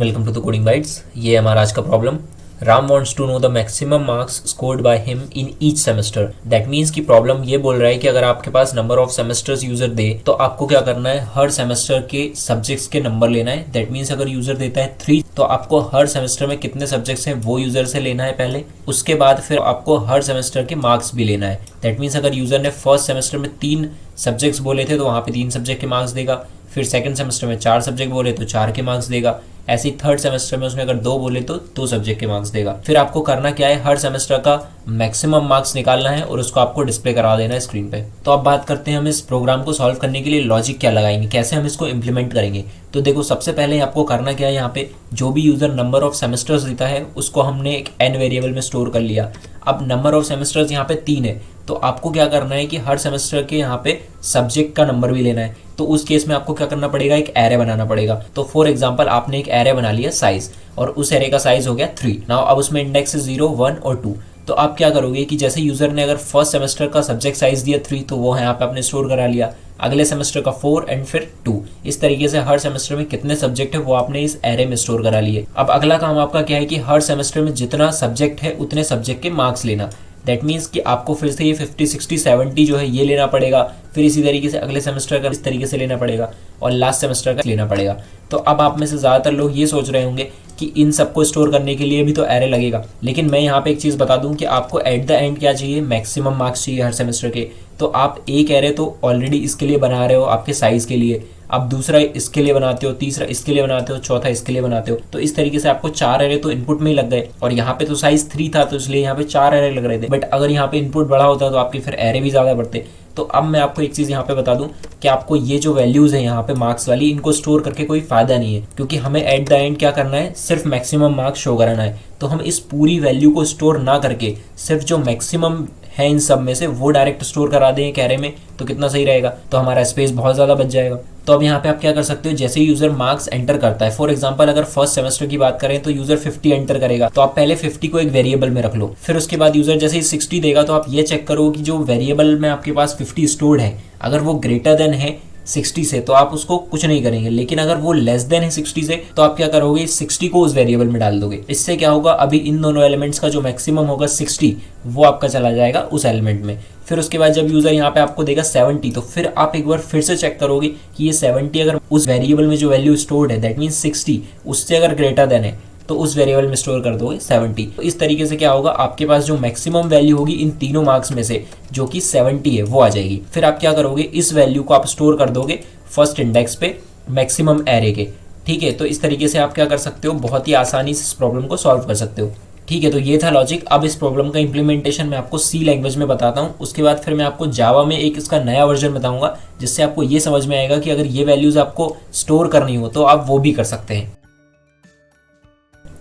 Welcome to the coding bytes. ये है हमारा आज का problem. Ram wants to know the maximum marks scored by him in each semester. That means की problem ये बोल रहा है कि अगर आपके पास नंबर ऑफ सेमेस्टर्स यूजर दे तो आपको क्या करना है, हर सेमेस्टर के सब्जेक्ट्स के नंबर लेना है। दैट मीन्स अगर यूजर देता है 3 तो आपको हर सेमेस्टर में कितने सब्जेक्ट्स हैं वो यूजर से लेना है पहले। उसके बाद फिर आपको हर सेमेस्टर के मार्क्स भी लेना है। दैट मीन्स अगर यूजर ने फर्स्ट सेमेस्टर में 3 सब्जेक्ट्स बोले थे तो वहाँ पे 3 सब्जेक्ट के मार्क्स देगा। फिर सेकंड सेमेस्टर में 4 सब्जेक्ट बोले तो 4 के मार्क्स देगा। ऐसे ही थर्ड सेमेस्टर में उसने अगर 2 बोले तो 2 सब्जेक्ट के मार्क्स देगा। फिर आपको करना क्या है, हर सेमेस्टर का मैक्सिमम मार्क्स निकालना है और उसको आपको डिस्प्ले करा देना है स्क्रीन पे। तो अब बात करते हैं हम इस प्रोग्राम को सॉल्व करने के लिए लॉजिक क्या लगाएंगे, कैसे हम इसको इम्प्लीमेंट करेंगे। तो देखो, सबसे पहले आपको करना क्या है, यहाँ पे जो भी यूजर नंबर ऑफ सेमेस्टर्स देता है उसको हमने एक n वेरिएबल में स्टोर कर लिया। अब नंबर ऑफ सेमेस्टर्स यहाँ पे 3 है तो आपको क्या करना है कि हर सेमेस्टर के यहाँ पे सब्जेक्ट का नंबर भी लेना है। तो उस केस में आपको क्या करना पड़ेगा, एक एरे बनाना पड़ेगा। तो फॉर एग्जांपल आपने एक एरे बना लिया साइज, और उस एरे का साइज हो गया 3। नाउ अब उसमें इंडेक्स है 0, 1 और 2। तो आप क्या करोगे कि जैसे यूजर ने अगर फर्स्ट सेमेस्टर का सब्जेक्ट साइज दिया 3 तो वो यहाँ पे आपने स्टोर करा लिया। अगले सेमेस्टर का 4 एंड फिर 2। इस तरीके से हर सेमेस्टर में कितने सब्जेक्ट है वो आपने इस एरे में स्टोर करा लिए। अब अगला काम आपका क्या है कि हर सेमेस्टर में जितना सब्जेक्ट है उतने सब्जेक्ट के मार्क्स लेना। दैट मीन्स कि आपको फिर से ये 50, 60, 70 जो है ये लेना पड़ेगा। फिर इसी तरीके से अगले सेमेस्टर का इस तरीके से लेना पड़ेगा और लास्ट सेमेस्टर का लेना पड़ेगा। तो अब आप में से ज़्यादातर लोग ये सोच रहे होंगे कि इन सबको स्टोर करने के लिए भी तो एरे लगेगा। लेकिन मैं यहाँ पे एक चीज़ बता दूं कि आपको एट द एंड क्या चाहिए, मैक्सिमम मार्क्स चाहिए हर सेमेस्टर के। तो आप एक एरे तो ऑलरेडी इसके लिए बना रहे हो आपके साइज़ के लिए, आप दूसरा इसके लिए बनाते हो, तीसरा इसके लिए बनाते हो, चौथा इसके लिए बनाते हो। तो इस तरीके से आपको 4 एरे तो इनपुट में ही लग गए। और यहाँ पे तो साइज 3 था तो इसलिए यहाँ पे 4 एरे लग रहे थे। बट अगर यहाँ पे इनपुट बड़ा होता तो आपके फिर एरे भी ज़्यादा बढ़ते। तो अब मैं आपको एक चीज़ यहाँ पे बता दूं कि आपको ये जो वैल्यूज़ है यहाँ पे मार्क्स वाली, इनको स्टोर करके कोई फ़ायदा नहीं है, क्योंकि हमें एट द एंड क्या करना है, सिर्फ मैक्सिमम मार्क्स शो कराना है। तो हम इस पूरी वैल्यू को स्टोर ना करके सिर्फ जो मैक्सिमम है इन सब में से वो डायरेक्ट स्टोर करा दें एक एरे में, तो कितना सही रहेगा, तो हमारा स्पेस बहुत ज़्यादा बच जाएगा। तो अब यहाँ पे आप क्या कर सकते हो, जैसे ही यूजर मार्क्स एंटर करता है, फॉर एग्जांपल अगर फर्स्ट सेमेस्टर की बात करें तो यूजर 50 एंटर करेगा, तो आप पहले 50 को एक वेरिएबल में रख लो। फिर उसके बाद यूजर जैसे ही 60 देगा तो आप ये चेक करो कि जो वेरिएबल में आपके पास 50 स्टोर्ड है अगर वो ग्रेटर देन है 60 से तो आप उसको कुछ नहीं करेंगे। लेकिन अगर वो लेस देन है 60 से तो आप क्या करोगे, 60 को उस वेरिएबल में डाल दोगे। इससे क्या होगा, अभी इन दोनों एलिमेंट्स का जो मैक्सिमम होगा 60 वो आपका चला जाएगा उस एलिमेंट में। फिर उसके बाद जब यूजर यहाँ पे आपको देगा 70 तो फिर आप एक बार फिर से चेक करोगे कि ये 70 अगर उस वेरिएबल में जो वैल्यू स्टोर्ड है दैट मीन्स 60 उससे अगर ग्रेटर देन है तो उस वेरिएबल में स्टोर कर दोगे 70। तो इस तरीके से क्या होगा, आपके पास जो मैक्सिमम वैल्यू होगी इन तीनों मार्क्स में से जो कि 70 है वो आ जाएगी। फिर आप क्या करोगे, इस वैल्यू को आप स्टोर कर दोगे फर्स्ट इंडेक्स पे मैक्सिमम एरे के। ठीक है, तो इस तरीके से आप क्या कर सकते हो, बहुत ही आसानी से इस प्रॉब्लम को सॉल्व कर सकते हो। ठीक है, तो ये था लॉजिक। अब इस प्रॉब्लम का इंप्लीमेंटेशन मैं आपको सी लैंग्वेज में बताता हूँ। उसके बाद फिर मैं आपको जावा में एक इसका नया वर्जन बताऊंगा जिससे आपको ये समझ में आएगा कि अगर ये वैल्यूज आपको स्टोर करनी हो तो आप वो भी कर सकते हैं।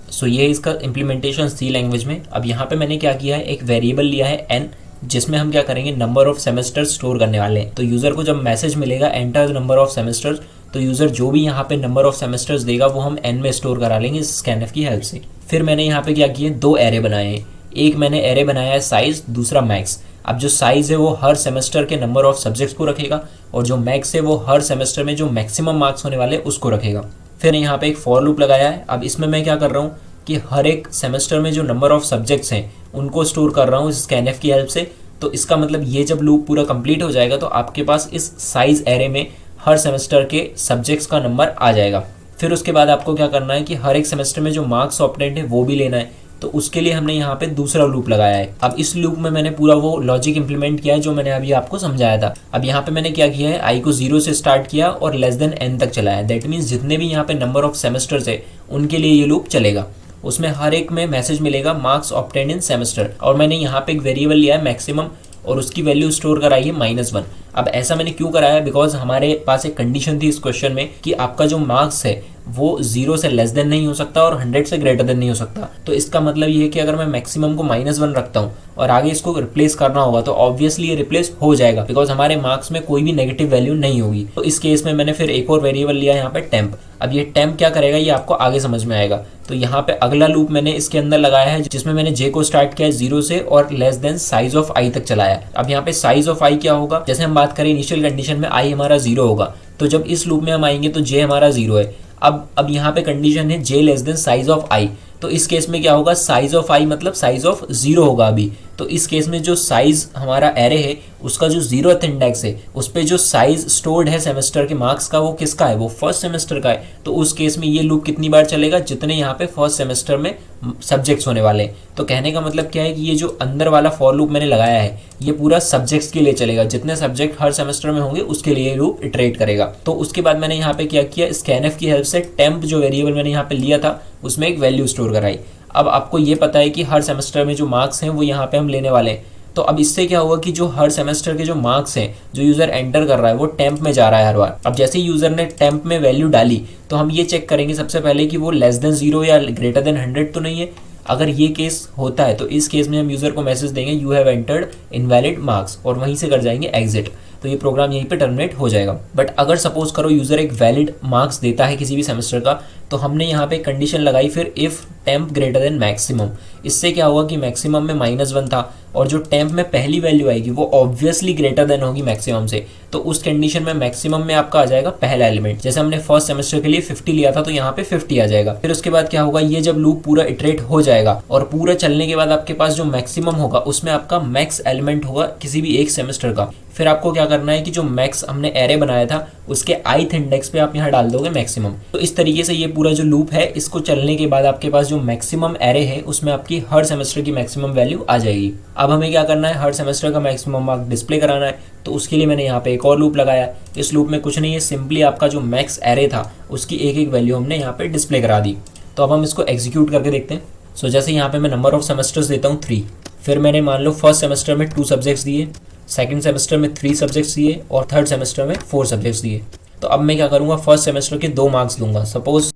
सो ये इसका इम्प्लीमेंटेशन सी लैंग्वेज में। अब यहाँ पे मैंने क्या किया है, एक वेरिएबल लिया है n जिसमें हम क्या करेंगे, नंबर ऑफ सेमेस्टर्स स्टोर करने वाले हैं। तो यूज़र को जब मैसेज मिलेगा enter the number of semesters, तो यूज़र जो भी यहाँ पे नंबर ऑफ सेमेस्टर्स देगा वो हम n में स्टोर करा लेंगे इस स्कैनफ की हेल्प से। फिर मैंने यहाँ पे क्या किया, 2 एरे बनाए हैं। एक मैंने एरे बनाया है साइज, दूसरा मैक्स। अब जो साइज है वो हर सेमेस्टर के नंबर ऑफ सब्जेक्ट्स को रखेगा और जो मैक्स है वो हर सेमेस्टर में जो मैक्सिमम मार्क्स होने वाले उसको रखेगा। फिर यहाँ पे एक फॉर लूप लगाया है। अब इसमें मैं क्या कर रहा हूँ कि हर एक सेमेस्टर में जो नंबर ऑफ सब्जेक्ट्स हैं उनको स्टोर कर रहा हूँ इस स्कैनफ की हेल्प से। तो इसका मतलब ये जब लूप पूरा कंप्लीट हो जाएगा तो आपके पास इस साइज एरे में हर सेमेस्टर के सब्जेक्ट्स का नंबर आ जाएगा। फिर उसके बाद आपको क्या करना है कि हर एक सेमेस्टर में जो मार्क्स ऑब्टेंड है वो भी लेना है। तो उसके लिए हमने यहाँ पे दूसरा लूप लगाया है। अब इस लूप में मैंने पूरा वो लॉजिक इंप्लीमेंट किया है जो मैंने अभी आपको समझाया था। अब यहाँ पे मैंने क्या किया है, आई को 0 से स्टार्ट किया और लेस देन n तक चलाया। दैट मीन्स जितने भी यहाँ पे नंबर ऑफ सेमेस्टर्स है उनके लिए ये लूप चलेगा। उसमें हर एक में मैसेज मिलेगा मार्क्स ऑब्टेंड इन सेमेस्टर, और मैंने यहाँ पे एक वेरिएबल लिया है मैक्सिमम और उसकी वैल्यू स्टोर कराई है -1। अब ऐसा मैंने क्यों कराया, बिकॉज हमारे पास एक कंडीशन थी इस क्वेश्चन में कि आपका जो मार्क्स है वो 0 से लेस देन नहीं हो सकता और 100 से ग्रेटर देन नहीं हो सकता। तो इसका मतलब ये है कि अगर मैं मैक्सिमम को -1 रखता हूँ और आगे इसको रिप्लेस करना होगा तो ऑब्वियसली ये रिप्लेस हो जाएगा बिकॉज हमारे मार्क्स में कोई भी नेगेटिव वैल्यू नहीं होगी। तो इस केस में मैंने फिर एक और वेरिएबल लिया यहाँ पे टेम्प। अब ये टेम्प क्या करेगा ये आपको आगे समझ में आएगा। तो यहाँ पे अगला लूप मैंने इसके अंदर लगाया है जिसमें मैंने जे को स्टार्ट किया है 0 से और लेस देन साइज ऑफ आई तक चलाया। अब यहाँ पे साइज ऑफ आई क्या होगा, जैसे हम बात करें इनिशियल कंडीशन में आई हमारा 0 होगा, तो जब इस लूप में हम आएंगे तो जे हमारा 0 है। अब यहाँ पे कंडीशन है j less than size of i, तो इस केस में क्या होगा, साइज ऑफ i मतलब साइज ऑफ 0 होगा अभी। तो इस केस में जो साइज हमारा एरे है उसका जो 0th इंडेक्स है उस पर जो साइज स्टोर्ड है सेमेस्टर के मार्क्स का वो किसका है, वो फर्स्ट सेमेस्टर का है। तो उस केस में ये लूप कितनी बार चलेगा, जितने यहाँ पे फर्स्ट सेमेस्टर में सब्जेक्ट्स होने वाले हैं। तो कहने का मतलब क्या है कि ये जो अंदर वाला फॉर लूप मैंने लगाया है ये पूरा सब्जेक्ट्स के लिए चलेगा, जितने सब्जेक्ट हर सेमेस्टर में होंगे उसके लिए ये लूप इटरेट करेगा। तो उसके बाद मैंने यहाँ पे क्या किया, स्कैनफ की हेल्प से टेम्प जो वेरिएबल मैंने यहाँ पे लिया था उसमें एक वैल्यू स्टोर कराई। अब आपको ये पता है कि हर सेमेस्टर में जो मार्क्स हैं वो यहाँ पे हम लेने वाले हैं। तो अब इससे क्या होगा कि जो हर सेमेस्टर के जो मार्क्स हैं जो यूज़र एंटर कर रहा है वो टेम्प में जा रहा है हर बार। अब जैसे ही यूज़र ने टेम्प में वैल्यू डाली तो हम ये चेक करेंगे सबसे पहले कि वो लेस देन 0 या ग्रेटर देन 100 तो नहीं है। अगर ये केस होता है तो इस केस में हम यूज़र को मैसेज देंगे you have entered invalid marks और वहीं से कर जाएंगे एग्जिट। तो ये प्रोग्राम यहीं पे टर्मिनेट हो जाएगा। बट अगर सपोज करो यूज़र एक वैलिड मार्क्स देता है किसी भी सेमेस्टर का, तो हमने यहाँ पे कंडीशन लगाई फिर if temp greater than maximum. इससे क्या होगा कि मैक्सिमम में -1 था और जो टेम्प में पहली वैल्यू आएगी वो ऑब्वियसली ग्रेटर देन होगी मैक्सिमम से। तो उस कंडीशन में मैक्सिमम में आपका आ जाएगा पहला एलिमेंट। जैसे हमने फर्स्ट सेमेस्टर के लिए 50 लिया था तो यहाँ पे 50 आ जाएगा। फिर उसके बाद क्या होगा, ये जब लूप पूरा इटरेट हो जाएगा और पूरा चलने के बाद आपके पास जो मैक्सिमम होगा उसमें आपका मैक्स एलिमेंट होगा किसी भी एक सेमेस्टर का। फिर आपको क्या करना है कि जो मैक्स हमने एरे बनाया था उसके ith इंडेक्स पे आप यहाँ डाल दोगे मैक्सिमम। तो इस तरीके से ये पूरा जो लूप है इसको चलने के बाद आपके पास जो मैक्सिमम एरे है उसमें आपकी हर सेमेस्टर की मैक्सिमम वैल्यू आ जाएगी। अब हमें क्या करना है, हर सेमेस्टर का मैक्सिमम मार्क डिस्प्ले कराना है। तो उसके लिए मैंने यहाँ पे एक और लूप लगाया। इस लूप में कुछ नहीं है, सिंपली आपका जो मैक्स एरे था उसकी एक एक वैल्यू हमने यहाँ पे डिस्प्ले करा दी। तो अब हम इसको एग्जीक्यूट करके देखते हैं। सो जैसे यहाँ पे मैं नंबर ऑफ सेमेस्टर्स देता हूँ 3, फिर मैंने मान लो फर्स्ट सेमेस्टर में 2 सब्जेक्ट्स दिए, सेकंड सेमेस्टर में 3 सब्जेक्ट्स दिए और थर्ड सेमेस्टर में 4 सब्जेक्ट्स दिए। तो अब मैं क्या करूँगा, फर्स्ट सेमेस्टर के 2 मार्क्स दूंगा सपोज।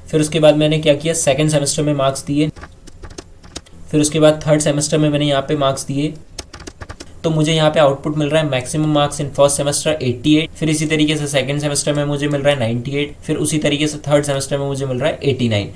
फिर उसके बाद मैंने क्या किया, सेकंड सेमेस्टर में मार्क्स दिए। फिर उसके बाद थर्ड सेमेस्टर में मैंने यहाँ पे मार्क्स दिए। तो मुझे यहाँ पे आउटपुट मिल रहा है maximum marks in first semester 88। फिर इसी तरीके से सेकंड सेमेस्टर में मुझे मिल रहा है 98। फिर उसी तरीके से थर्ड सेमेस्टर में मुझे मिल रहा है 89।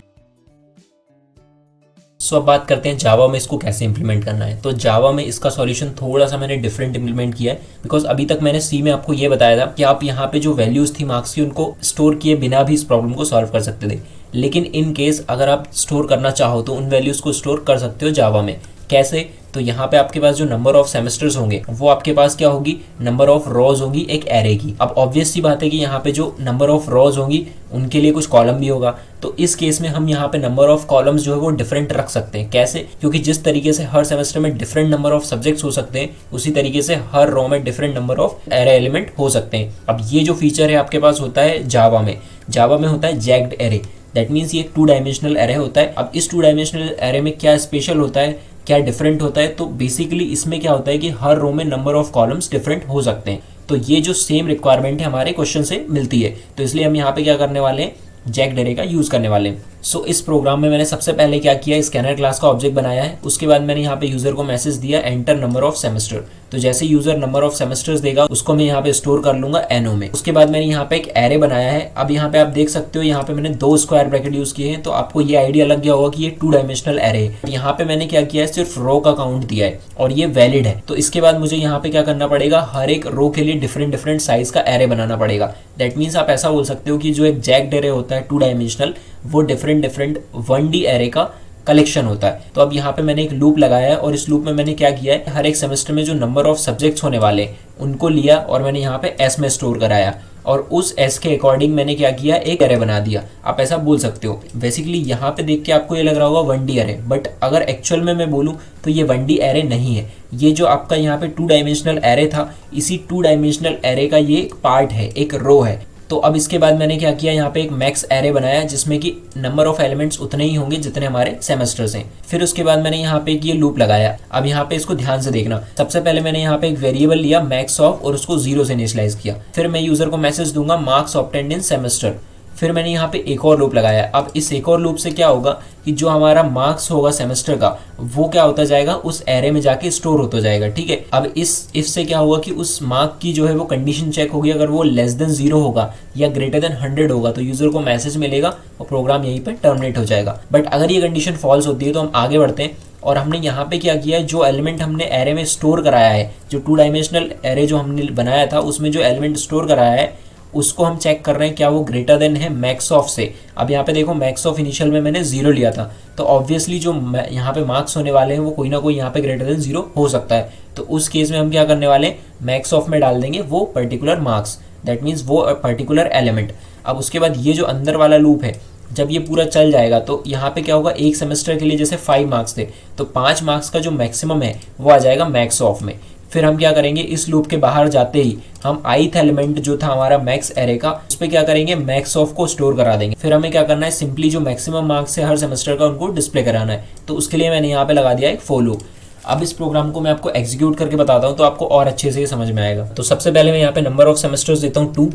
सो अब बात करते हैं जावा में इसको कैसे इंप्लीमेंट करना है। तो जावा में इसका सॉल्यूशन थोड़ा सा मैंने डिफरेंट इंप्लीमेंट किया है, बिकॉज अभी तक मैंने सी में आपको ये बताया था कि आप यहाँ पे जो वैल्यूज थी मार्क्स की उनको स्टोर किए बिना भी इस प्रॉब्लम को सॉल्व कर सकते थे। लेकिन इन केस अगर आप स्टोर करना चाहो तो उन वैल्यूज को स्टोर कर सकते हो जावा में। कैसे, तो यहाँ पे आपके पास जो नंबर ऑफ सेमेस्टर्स होंगे वो आपके पास क्या होगी, नंबर ऑफ रोज होगी एक एरे की। अब ऑब्वियस सी बात है कि यहाँ पे जो नंबर ऑफ रोज होंगी उनके लिए कुछ कॉलम भी होगा। तो इस केस में हम यहाँ पे नंबर ऑफ कॉलम्स जो है वो डिफरेंट रख सकते हैं। कैसे, क्योंकि जिस तरीके से हर सेमेस्टर में डिफरेंट नंबर ऑफ सब्जेक्ट्स हो सकते हैं उसी तरीके से हर रो में different number of array element हो सकते हैं। अब ये जो फीचर है आपके पास होता है जावा में होता है जैक्ड एरे। दैट मीन्स ये 2 डायमेंशनल एरे होता है। अब इस 2 डायमेंशनल एरे में क्या स्पेशल होता है, क्या डिफरेंट होता है, तो बेसिकली इसमें क्या होता है कि हर रो में नंबर ऑफ कॉलम्स डिफरेंट हो सकते हैं। तो ये जो सेम रिक्वायरमेंट है हमारे क्वेश्चन से मिलती है। तो इसलिए हम यहाँ पे क्या करने वाले हैं, जैक्ड एरे का यूज करने वाले हैं। सो इस प्रोग्राम में मैंने सबसे पहले क्या किया, स्कैनर क्लास का ऑब्जेक्ट बनाया है। उसके बाद मैंने यहाँ पे यूजर को मैसेज दिया एंटर नंबर ऑफ सेमेस्टर। तो जैसे यूजर नंबर ऑफ सेमेस्टर्स देगा उसको मैं यहाँ पे स्टोर कर लूंगा एनओ में। उसके बाद मैंने यहाँ पे एक एरे बनाया है। अब यहाँ पे आप देख सकते हो यहाँ पे मैंने 2 स्क्वायर ब्रैकेट यूज किए हैं। तो आपको ये आइडिया लग गया होगा कि ये 2 डायमेंशनल एरे है। यहाँ पे मैंने क्या किया है, सिर्फ रो का काउंट दिया है और ये वैलिड है। तो इसके बाद मुझे यहाँ पे क्या करना पड़ेगा, हर एक रो के लिए डिफरेंट साइज का एरे बनाना पड़ेगा। दैट मीन्स आप ऐसा बोल सकते हो कि जो एक जैक्ड एरे होता है 2 डायमेंशनल वो डिफरेंट 1D एरे का कलेक्शन होता है। तो अब यहाँ पे मैंने एक लूप लगाया है और इस लूप में मैंने क्या किया है, हर एक सेमेस्टर में जो नंबर ऑफ सब्जेक्ट्स होने वाले उनको लिया और मैंने यहाँ पे एस में स्टोर कराया और उस एस के अकॉर्डिंग मैंने क्या किया, एक एरे बना दिया। आप ऐसा बोल सकते हो। बेसिकली यहाँ पे देख के आपको ये लग रहा होगा 1D एरे, बट अगर एक्चुअल में मैं बोलूँ तो ये 1D एरे नहीं है। ये जो आपका यहाँ पे 2 डायमेंशनल एरे था, इसी 2 डायमेंशनल एरे का ये एक पार्ट है, एक रो है। तो अब इसके बाद मैंने क्या किया, यहाँ पे एक मैक्स एरे बनाया जिसमें कि नंबर ऑफ एलिमेंट्स उतने ही होंगे जितने हमारे सेमेस्टर्स हैं। फिर उसके बाद मैंने यहाँ पे एक ये लूप लगाया। अब यहाँ पे इसको ध्यान से देखना। सबसे पहले मैंने यहाँ पे एक वेरिएबल लिया मैक्स ऑफ और उसको 0 से इनिशियलाइज किया। फिर मैं यूजर को मैसेज दूंगा मार्क्स ऑब्टेन्ड इन सेमेस्टर। फिर मैंने यहाँ पे एक और लूप लगाया। अब इस एक और लूप से क्या होगा कि जो हमारा मार्क्स होगा सेमेस्टर का वो क्या होता जाएगा, उस एरे में जाके स्टोर होता जाएगा। ठीक है, अब इस इफ से क्या होगा कि उस मार्क की जो है वो कंडीशन चेक होगी। अगर वो लेस देन 0 होगा या ग्रेटर देन 100 होगा तो यूजर को मैसेज मिलेगा और प्रोग्राम यहीं पर टर्मिनेट हो जाएगा। बट अगर ये कंडीशन फॉल्स होती है तो हम आगे बढ़ते हैं और हमने यहाँ पे क्या किया है, जो एलिमेंट हमने एरे में स्टोर कराया है, जो 2 डायमेंशनल एरे जो हमने बनाया था उसमें जो एलिमेंट स्टोर कराया है उसको हम चेक कर रहे हैं क्या वो ग्रेटर देन है मैक्स ऑफ से। अब यहाँ पे देखो मैक्स ऑफ इनिशियल में मैंने 0 लिया था, तो ऑब्वियसली जो यहाँ पे मार्क्स होने वाले हैं वो कोई ना कोई यहाँ पे ग्रेटर देन 0 हो सकता है। तो उस केस में हम क्या करने वाले हैं, मैक्स ऑफ में डाल देंगे वो पर्टिकुलर मार्क्स, दैट मीन्स वो पर्टिकुलर एलिमेंट। अब उसके बाद ये जो अंदर वाला लूप है, जब ये पूरा चल जाएगा तो यहाँ पे क्या होगा, एक सेमेस्टर के लिए जैसे 5 मार्क्स थे, तो 5 मार्क्स का जो मैक्सिमम है वो आ जाएगा मैक्स ऑफ में। फिर हम क्या करेंगे, इस लूप के बाहर जाते ही हम ith एलिमेंट जो था हमारा मैक्स एरे का, उस पर क्या करेंगे, मैक्स ऑफ को स्टोर करा देंगे। फिर हमें क्या करना है, सिंपली जो मैक्सिमम मार्क्स है हर सेमेस्टर का उनको डिस्प्ले कराना है। तो उसके लिए मैंने यहाँ पे लगा दिया एक फॉर लूप। अब इस प्रोग्राम को मैं आपको एग्जीक्यूट करके बताता हूँ तो आपको और अच्छे से समझ में आएगा। तो सबसे पहले मैं यहाँ पे नंबर ऑफ सेमेस्टर्स देता हूँ 2।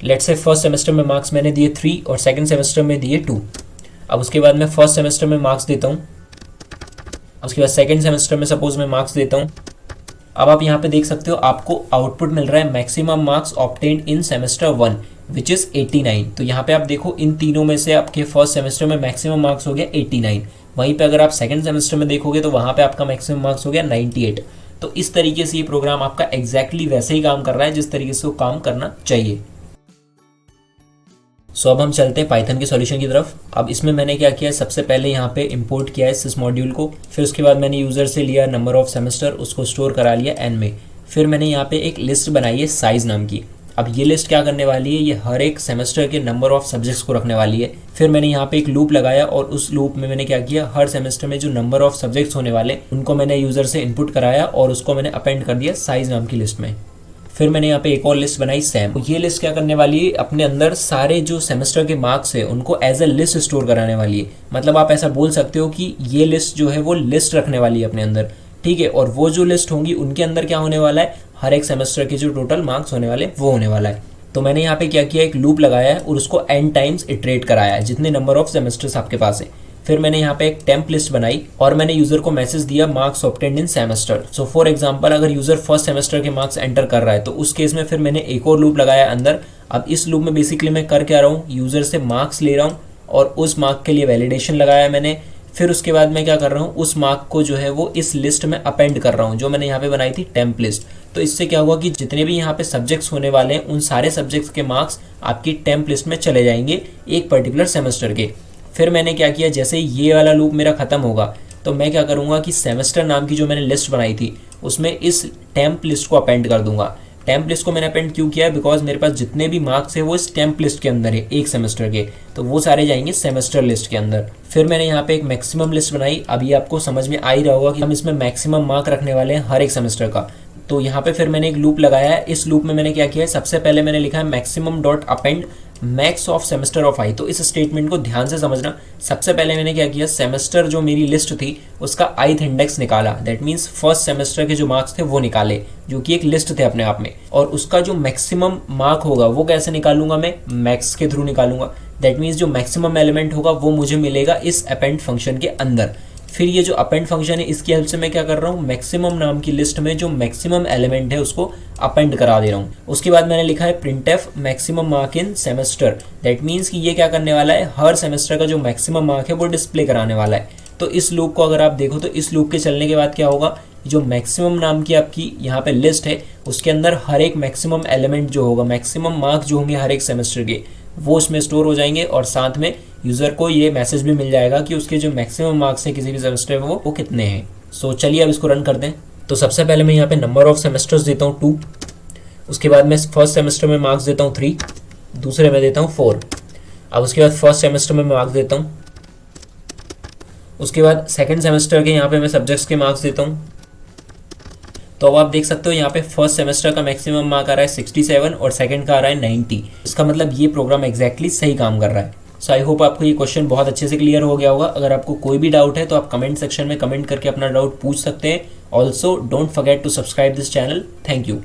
लेट्स से फर्स्ट सेमेस्टर में मार्क्स मैंने दिए 3 और सेकंड सेमेस्टर में दिए 2। अब उसके बाद मैं फर्स्ट सेमेस्टर में मार्क्स देता हूँ, उसके बाद सेकंड सेमेस्टर में सपोज मैं मार्क्स देता हूँ। अब आप यहाँ पे देख सकते हो आपको आउटपुट मिल रहा है maximum marks obtained in semester 1 which is 89। तो यहाँ पे आप देखो इन तीनों में से आपके फर्स्ट सेमेस्टर में मैक्सिमम मार्क्स हो गया 89, वहीं पे अगर आप सेकंड सेमेस्टर में देखोगे तो वहाँ पे आपका मैक्सिमम मार्क्स हो गया 98। तो इस तरीके से ये प्रोग्राम आपका एग्जैक्टली वैसे ही काम कर रहा है जिस तरीके से वो काम करना चाहिए। सो अब हम चलते हैं पाइथन के सॉल्यूशन की तरफ। अब इसमें मैंने क्या किया है, सबसे पहले यहाँ पे इंपोर्ट किया है सिस मॉड्यूल को, फिर उसके बाद मैंने यूज़र से लिया नंबर ऑफ सेमेस्टर, उसको स्टोर करा लिया n में। फिर मैंने यहाँ पे एक लिस्ट बनाई है साइज नाम की। अब ये लिस्ट क्या करने वाली है, ये हर एक सेमेस्टर के नंबर ऑफ सब्जेक्ट्स को रखने वाली है। फिर मैंने यहाँ पे एक लूप लगाया और उस लूप में मैंने क्या किया, हर सेमेस्टर में जो नंबर ऑफ सब्जेक्ट्स होने वाले उनको मैंने यूज़र से इनपुट कराया और उसको मैंने अपेंड कर दिया साइज नाम की लिस्ट में। फिर मैंने यहाँ पे एक और लिस्ट बनाई सैम। ये लिस्ट क्या करने वाली है, अपने अंदर सारे जो सेमेस्टर के मार्क्स है उनको एज ए लिस्ट स्टोर कराने वाली है। मतलब आप ऐसा बोल सकते हो कि ये लिस्ट जो है वो लिस्ट रखने वाली है अपने अंदर, ठीक है। और वो जो लिस्ट होंगी उनके अंदर क्या होने वाला है, हर एक सेमेस्टर के जो टोटल मार्क्स होने वाले वो होने वाला है। तो मैंने यहाँ पे क्या किया, एक लूप लगाया है और उसको n टाइम्स इटरेट कराया है जितने नंबर ऑफ सेमेस्टर्स आपके पास है। फिर मैंने यहाँ पे एक टेम्प लिस्ट बनाई और मैंने यूजर को मैसेज दिया marks obtained in semester. So for example अगर यूजर फर्स्ट सेमेस्टर के मार्क्स एंटर कर रहा है तो उस केस में फिर मैंने एक और लूप लगाया अंदर। अब इस लूप में बेसिकली मैं कर क्या रहा हूँ, यूजर से मार्क्स ले रहा हूँ और उस मार्क के लिए वैलिडेशन लगाया मैंने। फिर उसके बाद मैं क्या कर रहा हूँ, उस मार्क को जो है वो इस लिस्ट में अपेंड कर रहा हूँ जो मैंने यहाँ पे बनाई थी टेम्प लिस्ट। तो इससे क्या होगा कि जितने भी यहाँ पे सब्जेक्ट्स होने वाले हैं उन सारे सब्जेक्ट्स के मार्क्स आपकी टेम्प लिस्ट में चले जाएंगे एक पर्टिकुलर सेमेस्टर के। फिर मैंने क्या किया, जैसे ये वाला लूप मेरा खत्म होगा तो मैं क्या करूँगा कि सेमेस्टर नाम की जो मैंने लिस्ट बनाई थी उसमें इस टेम्प लिस्ट को अपेंड कर दूंगा। टेम्प लिस्ट को मैंने अपेंड क्यों किया है, बिकॉज मेरे पास जितने भी मार्क्स है वो इस टेम्प लिस्ट के अंदर है एक सेमेस्टर के, तो वो सारे जाएंगे सेमेस्टर लिस्ट के अंदर। फिर मैंने यहाँ पे एक मैक्सिमम लिस्ट बनाई। अब ये आपको समझ में आ ही रहा होगा कि हम इसमें मैक्सिमम मार्क रखने वाले हैं हर एक सेमेस्टर का। तो यहाँ पे फिर मैंने एक लूप लगाया है। इस लूप में मैंने क्या किया है, सबसे पहले मैंने लिखा है maximum dot append max of semester of I. तो इस स्टेटमेंट को ध्यान से समझना। सबसे पहले मैंने क्या किया, सेमेस्टर जो मेरी लिस्ट थी उसका ith इंडेक्स निकाला, दैट मीन्स फर्स्ट सेमेस्टर के जो मार्क्स थे वो निकाले जो कि एक लिस्ट थे अपने आप में। और उसका जो मैक्सिमम मार्क होगा वो कैसे निकालूंगा, मैं मैक्स के थ्रू निकालूंगा। दैट मीन्स जो मैक्सिमम एलिमेंट होगा वो मुझे मिलेगा इस अपेंड फंक्शन के अंदर। फिर ये जो अपेंड फंक्शन है इसकी हेल्प से मैं क्या कर रहा हूँ, मैक्सिमम नाम की लिस्ट में जो मैक्सिमम एलिमेंट है उसको अपेंड करा दे रहा हूँ। उसके बाद मैंने लिखा है printf maximum mark in semester. That means कि ये क्या करने वाला है, हर सेमेस्टर का जो मैक्सिमम मार्क है वो डिस्प्ले कराने वाला है। तो इस लूप को अगर आप देखो तो इस लूप के चलने के बाद क्या होगा, जो मैक्सिमम नाम की आपकी यहाँ पे लिस्ट है उसके अंदर हर एक मैक्सिमम एलिमेंट जो होगा, मैक्सिमम मार्क्स जो होंगे हर एक सेमेस्टर के, वो उसमें स्टोर हो जाएंगे और साथ में यूज़र को ये मैसेज भी मिल जाएगा कि उसके जो मैक्सिमम मार्क्स हैं किसी भी सेमेस्टर में वो कितने हैं। सो चलिए अब इसको रन करते हैं। तो सबसे पहले मैं यहाँ पे नंबर ऑफ सेमेस्टर्स देता हूँ 2, उसके बाद मैं फर्स्ट सेमेस्टर में मार्क्स देता हूँ 3, दूसरे में देता हूँ 4। अब उसके बाद फर्स्ट सेमेस्टर में मार्क्स देता हूँ, उसके बाद सेकेंड सेमेस्टर के यहाँ पे मैं सब्जेक्ट्स के मार्क्स देता हूँ। तो अब आप देख सकते हो यहाँ पे फर्स्ट सेमेस्टर का मैक्सिमम मार्क आ रहा है 67 और सेकंड का आ रहा है 90। इसका मतलब ये प्रोग्राम एग्जैक्टली सही काम कर रहा है। सो आई होप आपको ये क्वेश्चन बहुत अच्छे से क्लियर हो गया होगा। अगर आपको कोई भी डाउट है तो आप कमेंट सेक्शन में कमेंट करके अपना डाउट पूछ सकते हैं। Also don't forget to subscribe this channel. Thank you.